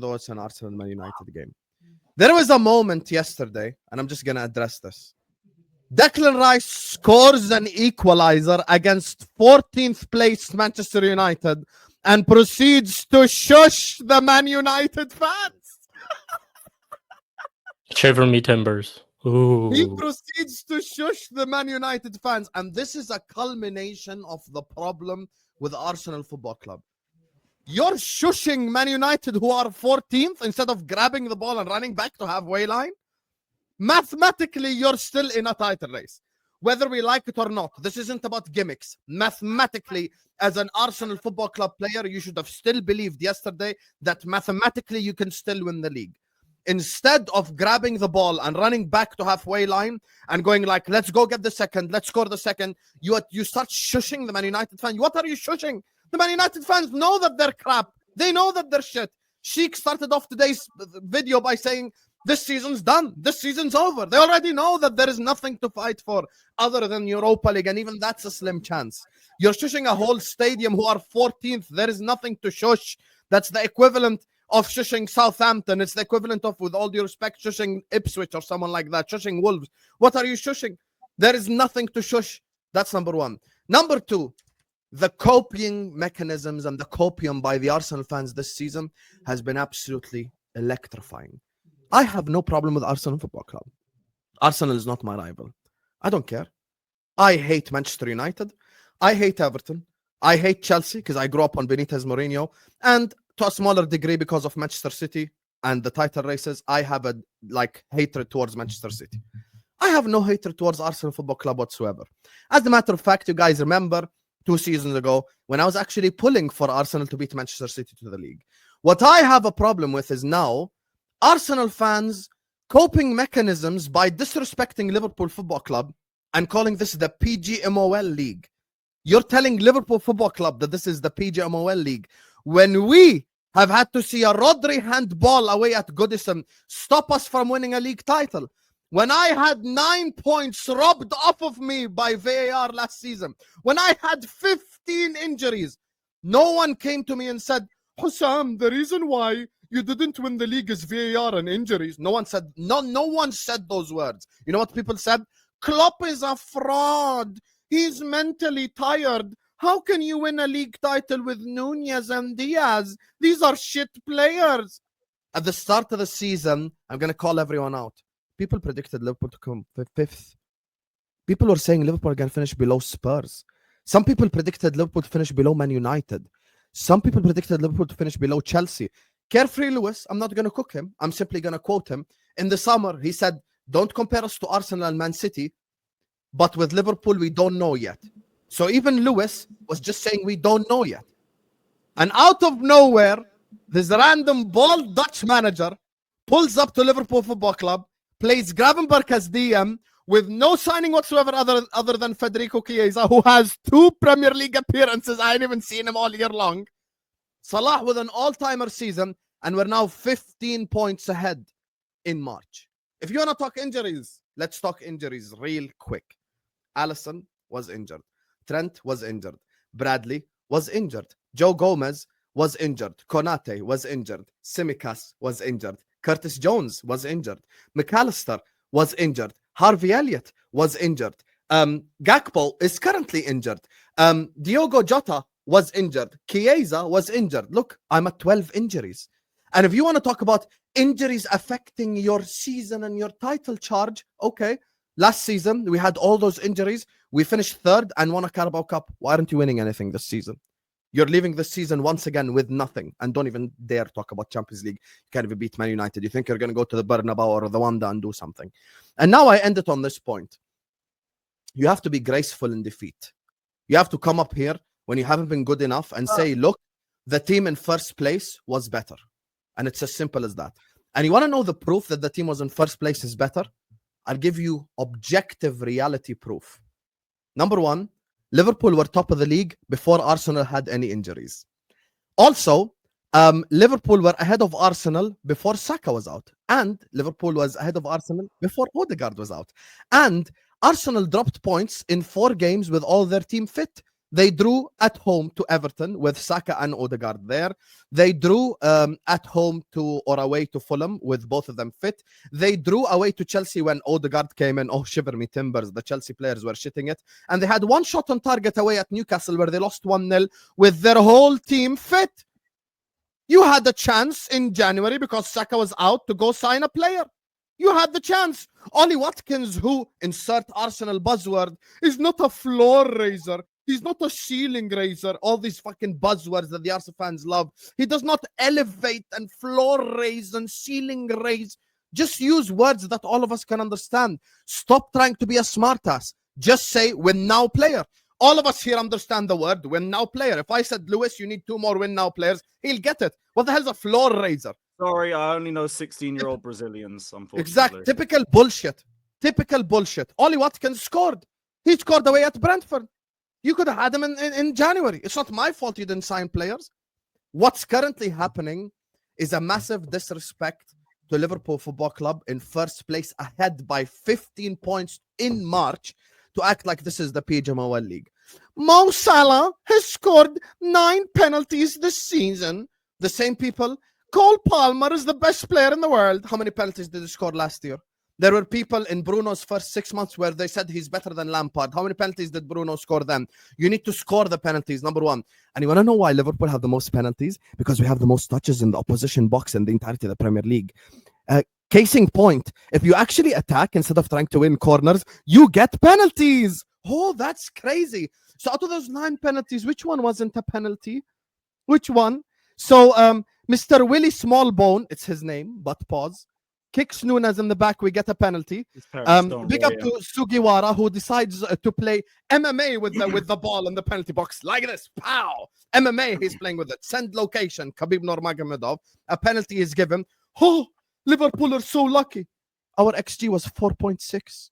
though it's an Arsenal Man United game. There was a moment yesterday, and I'm just going to address this. Declan Rice scores an equalizer against 14th place Manchester United and proceeds to shush the Man United fans. Shiver me timbers. Ooh. He proceeds to shush the Man United fans. And this is a culmination of the problem with Arsenal Football Club. You're shushing Man United, who are 14th, instead of grabbing the ball and running back to halfway line. Mathematically, you're still in a title race, whether we like it or not. This isn't about gimmicks. Mathematically, as an Arsenal Football Club player, you should have still believed yesterday that mathematically you can still win the league. Instead of grabbing the ball and running back to halfway line and going like, let's go get the second, let's score the second, you start shushing the Man United fans. What are you shushing? The Man United fans know that they're crap. They know that they're shit. Sheikh started off today's video by saying, this season's done. This season's over. They already know that there is nothing to fight for other than Europa League, and even that's a slim chance. You're shushing a whole stadium who are 14th. There is nothing to shush. That's the equivalent of shushing Southampton. It's the equivalent of, with all due respect, shushing Ipswich or someone like that, shushing Wolves. What are you shushing? There is nothing to shush. That's number one. Number two, the copying mechanisms and the copium by the Arsenal fans this season has been absolutely electrifying. I have no problem with Arsenal Football Club. Arsenal is not my rival. I don't care. I hate Manchester United. I hate Everton. I hate Chelsea because I grew up on Benitez Mourinho. And to a smaller degree because of Manchester City and the title races, I have a hatred towards Manchester City. I have no hatred towards Arsenal Football Club whatsoever. As a matter of fact, you guys remember 2 seasons ago when I was actually pulling for Arsenal to beat Manchester City to the league. What I have a problem with is now Arsenal fans coping mechanisms by disrespecting Liverpool Football Club and calling this the PGMOL League. You're telling Liverpool Football Club that this is the PGMOL League when we have had to see a Rodri handball away at Goodison stop us from winning a league title. When I had 9 points robbed off of me by VAR last season, when I had 15 injuries, no one came to me and said, Hussam, the reason why you didn't win the league is VAR and injuries. No one said those words. You know what people said? Klopp is a fraud. He's mentally tired. How can you win a league title with Nunez and Diaz? These are shit players. At the start of the season, I'm going to call everyone out. People predicted Liverpool to come 5th. People were saying Liverpool are going to finish below Spurs. Some people predicted Liverpool to finish below Man United. Some people predicted Liverpool to finish below Chelsea. Carefree Lewis, I'm not going to cook him. I'm simply going to quote him. In the summer, he said, don't compare us to Arsenal and Man City, but with Liverpool, we don't know yet. So even Lewis was just saying we don't know yet. And out of nowhere, this random bald Dutch manager pulls up to Liverpool Football Club, plays Gravenberch as DM with no signing whatsoever other than Federico Chiesa, who has 2 Premier League appearances. I ain't even seen him all year long. Salah with an all-timer season, and we're now 15 points ahead in March. If you want to talk injuries, let's talk injuries real quick. Alisson was injured. Trent was injured. Bradley was injured. Joe Gomez was injured. Konate was injured. Tsimikas was injured. Curtis Jones was injured. McAllister was injured. Harvey Elliott was injured. Gakpo is currently injured. Diogo Jota was injured. Chiesa was injured. Look, I'm at 12 injuries. And if you want to talk about injuries affecting your season and your title charge, okay. Last season, we had all those injuries. We finished 3rd and won a Carabao Cup. Why aren't you winning anything this season? You're leaving this season once again with nothing. And don't even dare talk about Champions League. You can't even beat Man United. You think you're going to go to the Bernabeu or the Wanda and do something. And now I end it on this point. You have to be graceful in defeat. You have to come up here when you haven't been good enough and say, look, the team in first place was better. And it's as simple as that. And you want to know the proof that the team was in first place is better? I'll give you objective reality proof. Number one, Liverpool were top of the league before Arsenal had any injuries. Also, Liverpool were ahead of Arsenal before Saka was out. And Liverpool was ahead of Arsenal before Odegaard was out. And Arsenal dropped points in 4 games with all their team fit. They drew at home to Everton with Saka and Odegaard there. They drew at home to or away to Fulham with both of them fit. They drew away to Chelsea when Odegaard came in. Oh, shiver me timbers. The Chelsea players were shitting it. And they had one shot on target away at Newcastle where they lost 1-0 with their whole team fit. You had a chance in January because Saka was out to go sign a player. You had the chance. Ollie Watkins, who, insert Arsenal buzzword, is not a floor raiser. He's not a ceiling raiser. All these fucking buzzwords that the Arsenal fans love. He does not elevate and floor raise and ceiling raise. Just use words that all of us can understand. Stop trying to be a smartass. Just say win now player. All of us here understand the word win now player. If I said, Lewis, you need 2 more win now players, he'll get it. What the hell's a floor raiser? Sorry, I only know 16-year-old Brazilians, unfortunately. Exact. Typical bullshit. Typical bullshit. Ollie Watkins scored. He scored away at Brentford. You could have had him in January. It's not my fault you didn't sign players. What's currently happening is a massive disrespect to Liverpool Football Club in first place, ahead by 15 points in March, to act like this is the PGMOL League. Mo Salah has scored 9 penalties this season. The same people. Cole Palmer is the best player in the world. How many penalties did he score last year? There were people in Bruno's first 6 months where they said he's better than Lampard. How many penalties did Bruno score then? You need to score the penalties, number one. And you want to know why Liverpool have the most penalties? Because we have the most touches in the opposition box in the entirety of the Premier League. Case in point, if you actually attack instead of trying to win corners, you get penalties. Oh, that's crazy. So out of those 9 penalties, which one wasn't a penalty? Which one? So Mr. Willie Smallbone, it's his name, but pause. Kicks Nunes in the back, we get a penalty. Big up to Sugiwara, who decides to play MMA with the ball in the penalty box like this. Pow! MMA, he's playing with it. Send location, Khabib Nurmagomedov. A penalty is given. Oh, Liverpool are so lucky. Our XG was 4.6.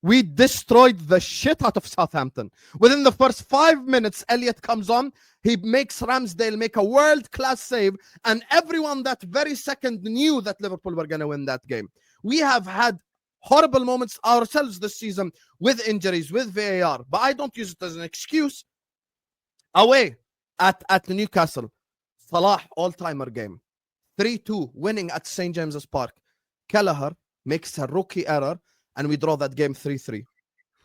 We destroyed the shit out of Southampton. Within the first 5 minutes, Elliott comes on. He makes Ramsdale make a world-class save. And everyone that very second knew that Liverpool were going to win that game. We have had horrible moments ourselves this season with injuries, with VAR. But I don't use it as an excuse. Away at Newcastle. Salah, all-timer game. 3-2, winning at St. James's Park. Kelleher makes a rookie error. And we draw that game 3-3.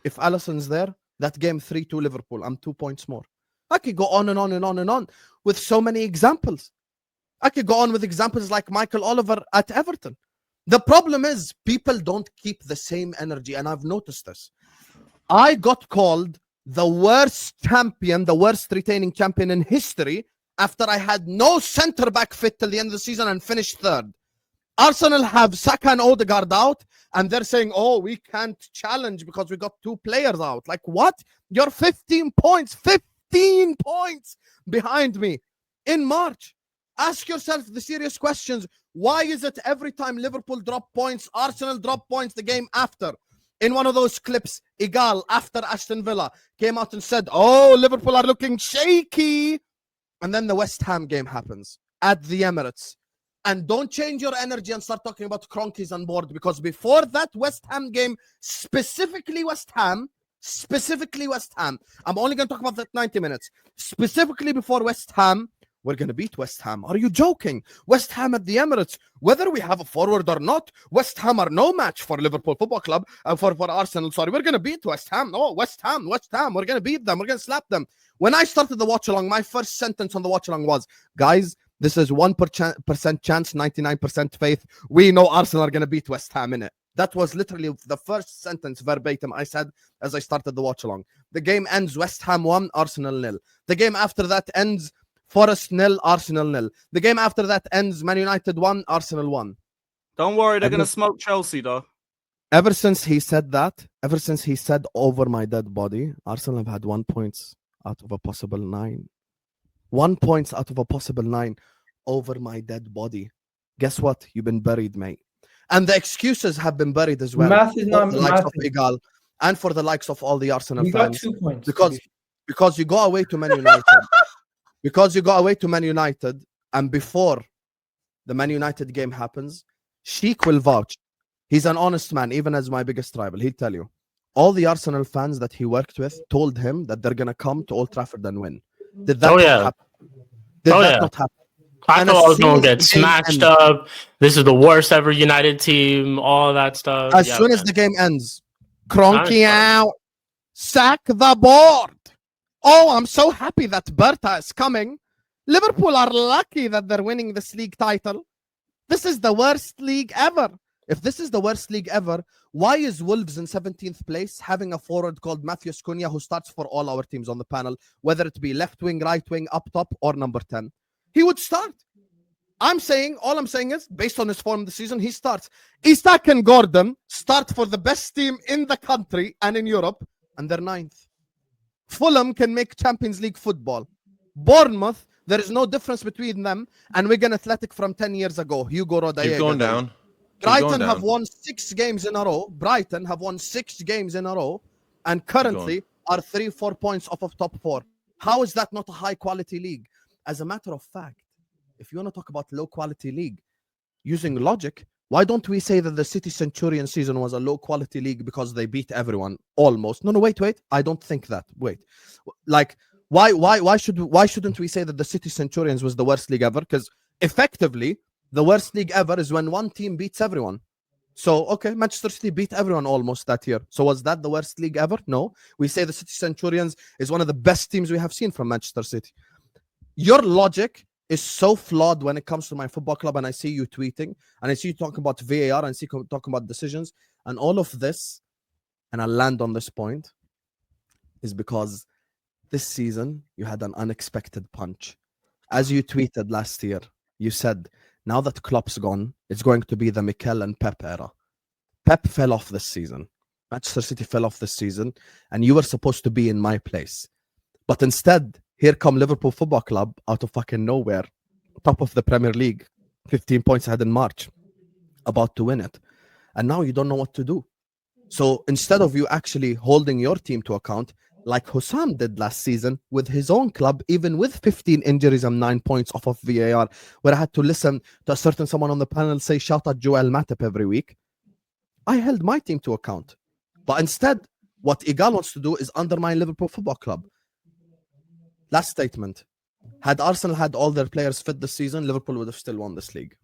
If Alisson's there, that game 3-2 Liverpool. I'm 2 points more. I could go on and on and on and on with so many examples. I could go on with examples like Michael Oliver at Everton. The problem is people don't keep the same energy, and I've noticed this. I got called the worst champion, the worst retaining champion in history after I had no centre-back fit till the end of the season and finished 3rd. Arsenal have Saka and Odegaard out, and they're saying, oh, we can't challenge because we got 2 players out. Like, what? You're 15 points behind me in March. Ask yourself the serious questions. Why is it every time Liverpool drop points, Arsenal drop points the game after? In one of those clips, Egal, after Aston Villa, came out and said, oh, Liverpool are looking shaky. And then the West Ham game happens at the Emirates. And don't change your energy and start talking about Kroenke's on board, because before that West Ham game, specifically West Ham, I'm only going to talk about that 90 minutes. Specifically before West Ham, we're going to beat West Ham. Are you joking? West Ham at the Emirates, whether we have a forward or not, West Ham are no match for Liverpool Football Club, for Arsenal, sorry. We're going to beat West Ham. No, West Ham, we're going to beat them. We're going to slap them. When I started the watch-along, my first sentence on the watch-along was, guys, this is 1% chance, 99% faith. We know Arsenal are going to beat West Ham in it. That was literally the first sentence verbatim I said as I started the watch-along. The game ends West Ham 1, Arsenal 0. The game after that ends Forest 0, Arsenal 0. The game after that ends Man United 1, Arsenal 1. Don't worry, they're going to smoke Chelsea, though. Ever since he said that, ever since he said over my dead body, Arsenal have had 1 point out of a possible 9. 1 point out of a possible 9 over my dead body. Guess what? You've been buried, mate. And the excuses have been buried as well. Math is not for the likes of Egal and for the likes of all the Arsenal you fans. got 2 points. Because you go away to Man United. Because you go away to Man United, and before the Man United game happens, Sheikh will vouch. He's an honest man, even as my biggest rival. He'll tell you. all the Arsenal fans that he worked with told him that they're gonna come to Old Trafford and win. Did that Oh, not yeah. happen? Did Oh, that yeah. not happen? I And thought as I was soon going as to get the game smashed ends- up. This is the worst ever United team. All that stuff. As Yeah, soon as man. the game ends, Cronky fine. out, sack the board. Oh, I'm so happy that Berta is coming. Liverpool are lucky that they're winning this league title. This is the worst league ever. If this is the worst league ever, why is Wolves in 17th place having a forward called Matthew Cunha who starts for all our teams on the panel, whether it be left wing, right wing, up top, or number 10? He would start. All I'm saying is, based on his form this season, he starts. Isak and Gordon start for the best team in the country and in Europe, and they're 9th. Fulham can make Champions League football. Bournemouth, there is no difference between them and Wigan Athletic from 10 years ago. Hugo Rodallega. Keep going down. Keep Brighton going have down. won 6 games in a row. Brighton have won 6 games in a row and currently are 3-4 points off of top 4. How is that not a high quality league? As a matter of fact, if you want to talk about low quality league, using logic, why don't we say that the City Centurion season was a low quality league because they beat everyone almost? No, wait. I don't think that. Wait. Like why shouldn't we say that the City Centurions was the worst league ever? Because effectively, the worst league ever is when one team beats everyone. So, okay, Manchester City beat everyone almost that year. So was that the worst league ever? No. We say the City Centurions is one of the best teams we have seen from Manchester City. Your logic is so flawed when it comes to my football club, and I see you tweeting, and I see you talking about VAR, and I see you talking about decisions, and all of this, and I'll land on this point, is because this season you had an unexpected punch. As you tweeted last year, you said, now that Klopp's gone, it's going to be the Mikel and Pep era. Pep fell off this season. Manchester City fell off this season, and you were supposed to be in my place. But instead, here come Liverpool Football Club out of fucking nowhere, top of the Premier League, 15 points ahead in March, about to win it. And now you don't know what to do. So instead of you actually holding your team to account, like Hussam did last season with his own club, even with 15 injuries and 9 points off of VAR, where I had to listen to a certain someone on the panel say, shout out Joel Matip every week, I held my team to account. But instead, what Egal wants to do is undermine Liverpool Football Club. Last statement. Had Arsenal had all their players fit this season, Liverpool would have still won this league.